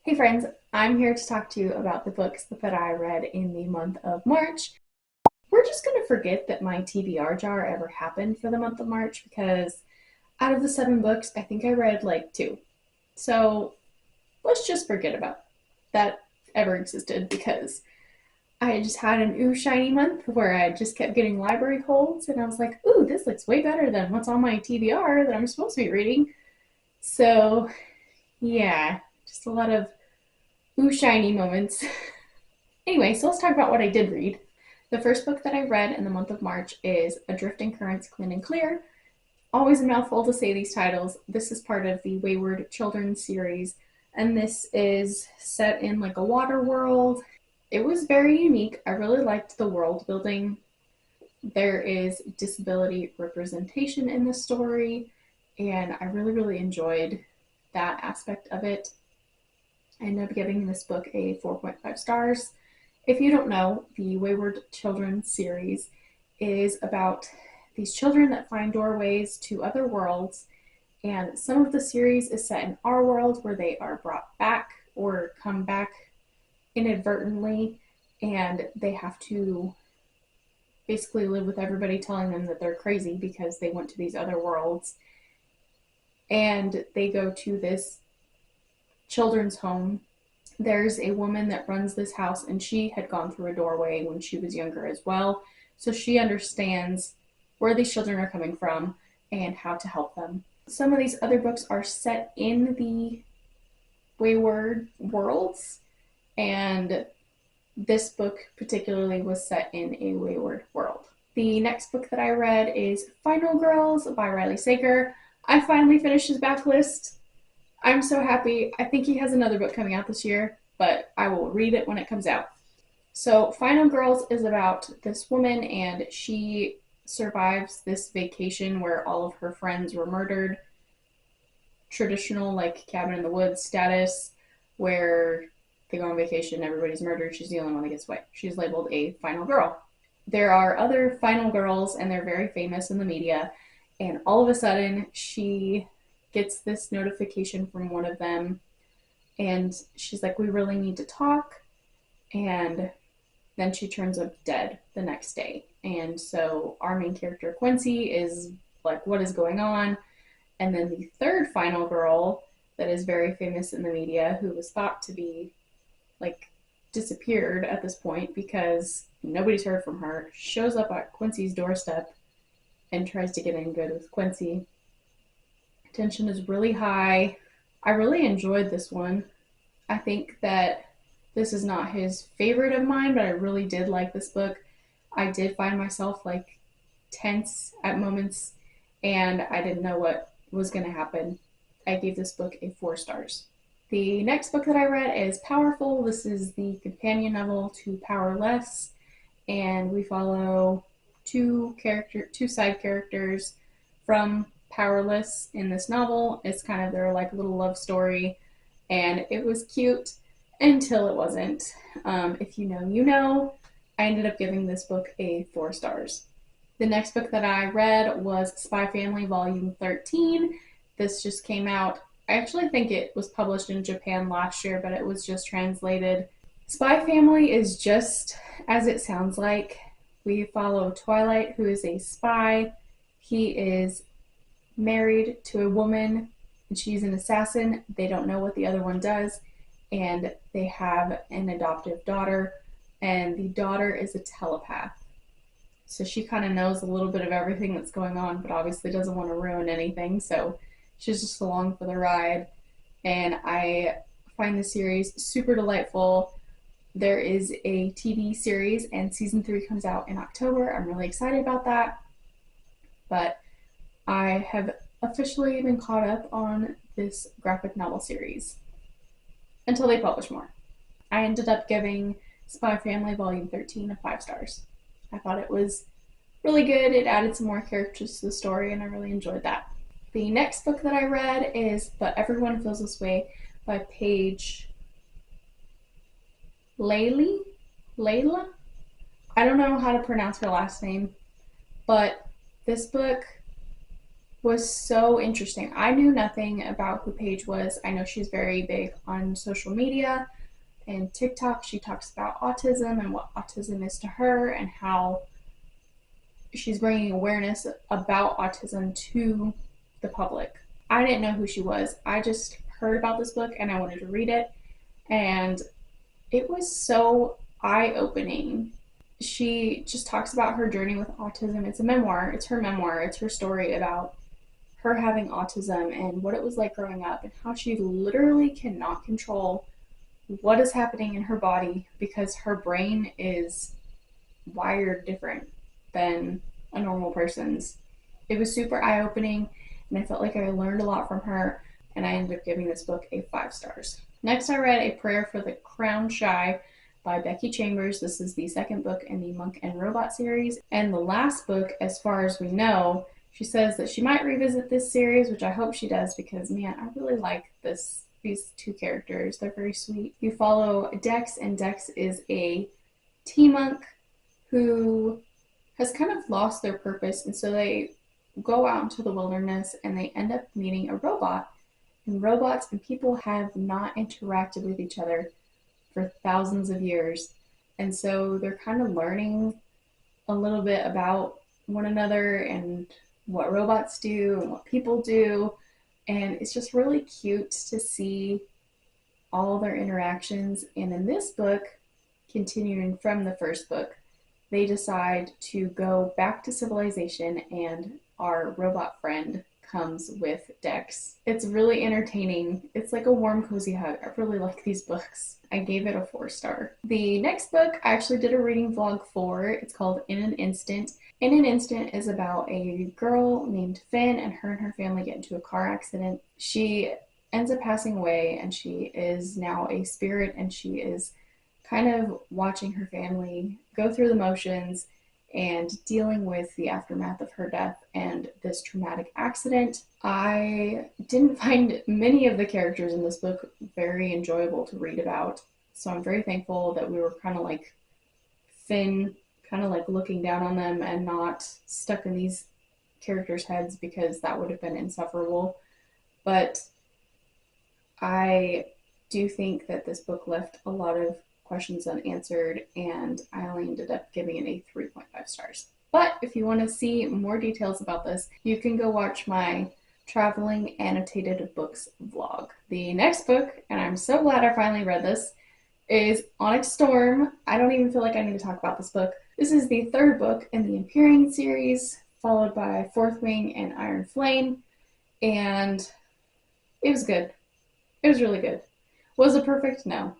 Hey friends, I'm here to talk to you about the books that I read in the month of March. We're just going to forget that my TBR jar ever happened for the month of March because out of the 7 books, I think I read like 2. So let's just forget about that ever existed because I just had an ooh shiny month where I just kept getting library holds and I was like, ooh, this looks way better than what's on my TBR that I'm supposed to be reading. So yeah, just a lot of ooh shiny moments. Anyway, so let's talk about what I did read. The first book that I read in the month of March is Adrift in Currents, Clean and Clear. Always a mouthful to say these titles. This is part of the Wayward Children series, and this is set in like a water world. It was very unique. I really liked the world building. There is disability representation in the story, and I really enjoyed that aspect of it. I ended up giving this book a 4.5 stars. If you don't know, the Wayward Children series is about these children that find doorways to other worlds, and some of the series is set in our world where they are brought back or come back inadvertently, and they have to basically live with everybody telling them that they're crazy because they went to these other worlds. And they go to this children's home. There's a woman that runs this house, and she had gone through a doorway when she was younger as well. So she understands where these children are coming from and how to help them. Some of these other books are set in the Wayward worlds, and this book particularly was set in a Wayward world. The next book that I read is Final Girls by Riley Sager. I finally finished his backlist. I'm so happy. I think he has another book coming out this year, but I will read it when it comes out. So, Final Girls is about this woman, and she survives this vacation where all of her friends were murdered. Traditional, like, cabin in the woods status, where they go on vacation, everybody's murdered. She's the only one that gets away. She's labeled a final girl. There are other final girls, and they're very famous in the media. And all of a sudden, she gets this notification from one of them, and she's like, we really need to talk. And then she turns up dead the next day. And so our main character, Quincy, is like, what is going on? And then the third final girl that is very famous in the media, who was thought to be like disappeared at this point because nobody's heard from her, shows up at Quincy's doorstep and tries to get in good with Quincy. Tension is really high. I really enjoyed this one. I think that this is not his favorite of mine, but I really did like this book. I did find myself like tense at moments, and I didn't know what was going to happen. I gave this book a 4 stars. The next book that I read is Powerful. This is the companion novel to Powerless, and we follow two side characters from Powerless in this novel. It's kind of their like little love story, and it was cute until it wasn't. If you know, you know. I ended up giving this book a 4 stars. The next book that I read was Spy Family Volume 13. This just came out. I actually think it was published in Japan last year, but it was just translated. Spy Family is just as it sounds like. We follow Twilight, who is a spy. He is married to a woman, and she's an assassin. They don't know what the other one does, and they have an adoptive daughter, and the daughter is a telepath. So she kind of knows a little bit of everything that's going on, but obviously doesn't want to ruin anything, so she's just along for the ride. And I find the series super delightful. There is a TV series, and season 3 comes out in October. I'm really excited about that. But I have officially been caught up on this graphic novel series until they publish more. I ended up giving Spy Family Volume 13 a 5 stars. I thought it was really good. It added some more characters to the story, and I really enjoyed that. The next book that I read is But Everyone Feels This Way by Paige Layla. I don't know how to pronounce her last name, but this book was so interesting. I knew nothing about who Paige was. I know she's very big on social media and TikTok. She talks about autism and what autism is to her and how she's bringing awareness about autism to the public. I didn't know who she was. I just heard about this book and I wanted to read it. And it was so eye opening. She just talks about her journey with autism. It's a memoir, it's her memoir, it's her story about her having autism and what it was like growing up and how she literally cannot control what is happening in her body because her brain is wired different than a normal person's. It was super eye opening, and I felt like I learned a lot from her, and I ended up giving this book a 5 stars. Next, I read A Prayer for the Crown Shy by Becky Chambers. This is the second book in the Monk and Robot series, and the last book, as far as we know. She says that she might revisit this series, which I hope she does because, man, I really like these two characters. They're very sweet. You follow Dex, and Dex is a tea monk who has kind of lost their purpose, and so they go out into the wilderness and they end up meeting a robot. And robots and people have not interacted with each other for thousands of years. And so they're kind of learning a little bit about one another and what robots do and what people do. And it's just really cute to see all their interactions. And in this book, continuing from the first book, they decide to go back to civilization, and our robot friend comes with Dex. It's really entertaining. It's like a warm, cozy hug. I really like these books. I gave it a 4-star. The next book I actually did a reading vlog for. It's called In an Instant. In an Instant is about a girl named Finn, and her family get into a car accident. She ends up passing away, and she is now a spirit, and she is kind of watching her family go through the motions and dealing with the aftermath of her death and this traumatic accident. I didn't find many of the characters in this book very enjoyable to read about, so I'm very thankful that we were kind of like Finn, kind of like looking down on them and not stuck in these characters' heads because that would have been insufferable. But I do think that this book left a lot of questions unanswered, and I only ended up giving it a 3.5 stars. But if you want to see more details about this, you can go watch my traveling annotated books vlog. The next book, and I'm so glad I finally read this, is Onyx Storm. I don't even feel like I need to talk about this book. This is the third book in the Empyrean series, followed by Fourth Wing and Iron Flame, and it was good. It was really good. Was it perfect? No.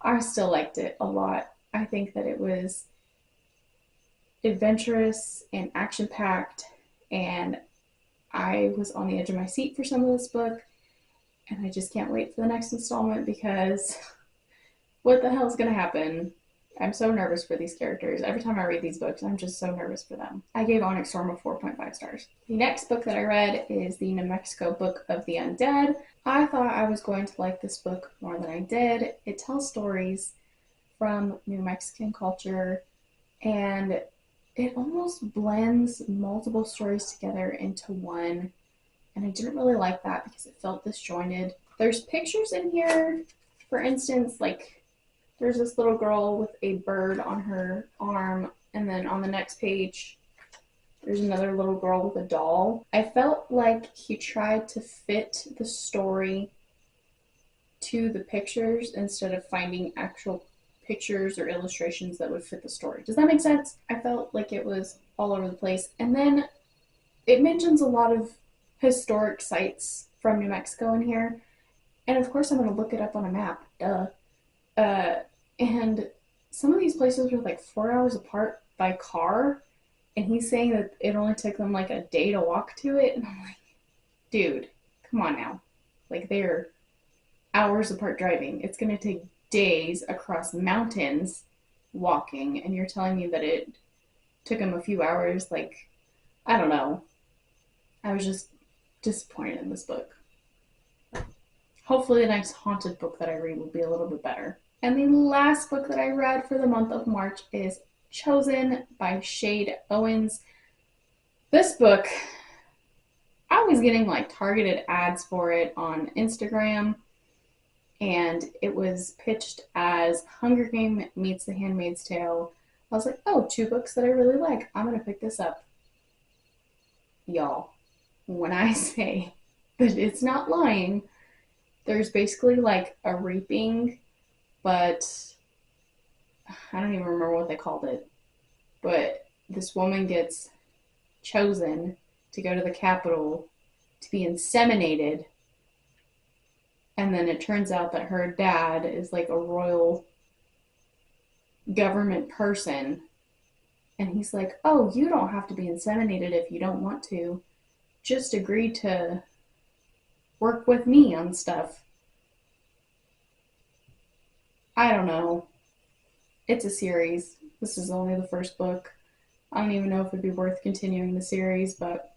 I still liked it a lot. I think that it was adventurous and action-packed, and I was on the edge of my seat for some of this book, and I just can't wait for the next installment because what the hell is going to happen? I'm so nervous for these characters. Every time I read these books, I'm just so nervous for them. I gave Onyx Storm a 4.5 stars. The next book that I read is the New Mexico Book of the Undead. I thought I was going to like this book more than I did. It tells stories from New Mexican culture, and it almost blends multiple stories together into one, and I didn't really like that because it felt disjointed. There's pictures in here, for instance, like there's this little girl with a bird on her arm, and then on the next page, there's another little girl with a doll. I felt like he tried to fit the story to the pictures instead of finding actual pictures or illustrations that would fit the story. Does that make sense? I felt like it was all over the place. And then it mentions a lot of historic sites from New Mexico in here. And of course I'm going to look it up on a map. Duh. And some of these places were like 4 hours apart by car, and he's saying that it only took them like a day to walk to it, and I'm like, dude, come on now. Like, they're hours apart driving. It's going to take days across mountains walking, and you're telling me that it took him a few hours? Like, I don't know. I was just disappointed in this book. Hopefully the next haunted book that I read will be a little bit better. And the last book that I read for the month of March is Chosen by Shade Owens. This book I was getting like targeted ads for it on Instagram, and it was pitched as Hunger Game meets The Handmaid's Tale. I was like, oh, two books that I really like. I'm going to pick this up. Y'all, when I say that it's not lying, there's basically like a reaping, but I don't even remember what they called it. But this woman gets chosen to go to the Capitol to be inseminated, and then it turns out that her dad is like a royal government person, and he's like, oh, you don't have to be inseminated if you don't want to. Just agree to work with me on stuff. I don't know. It's a series. This is only the first book. I don't even know if it'd be worth continuing the series, but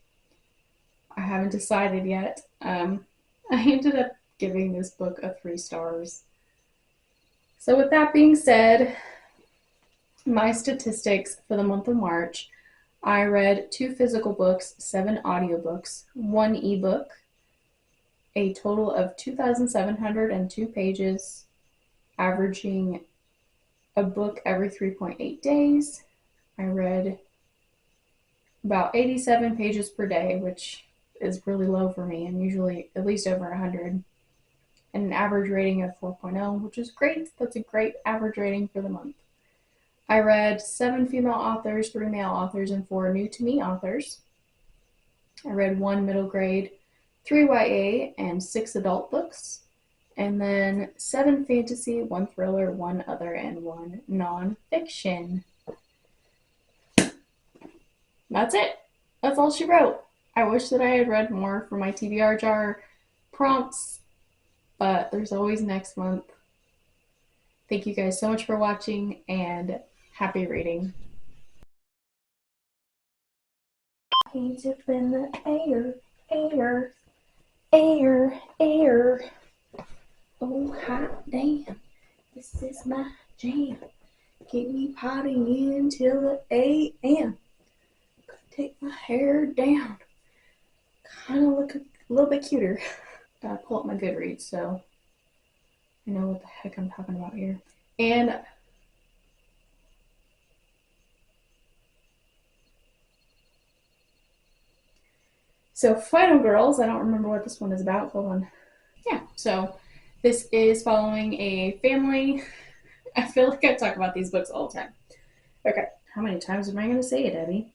I haven't decided yet. I ended up giving this book a 3 stars. So with that being said, my statistics for the month of March, I read 2 physical books, 7 audiobooks, 1 ebook, a total of 2,702 pages, averaging a book every 3.8 days. I read about 87 pages per day, which is really low for me. I'm usually at least over 100. And an average rating of 4.0, which is great. That's a great average rating for the month. I read 7 female authors, 3 male authors, and 4 new to me authors. I read 1 middle grade, 3 YA, and 6 adult books. And then 7 fantasy, 1 thriller, 1 other, and 1 nonfiction. That's it. That's all she wrote. I wish that I had read more for my TBR jar prompts, but there's always next month. Thank you guys so much for watching, and happy reading. Hands up in the air, air, air, air. Oh, hot damn, this is my jam. Keep me potting until the AM. Take my hair down. Kind of look a little bit cuter. Gotta pull up my Goodreads so I know what the heck I'm talking about here. And so Final Girls, I don't remember what this one is about. Hold on. Yeah, so this is following a family. I feel like I talk about these books all the time. Okay, how many times am I going to say it, Abby?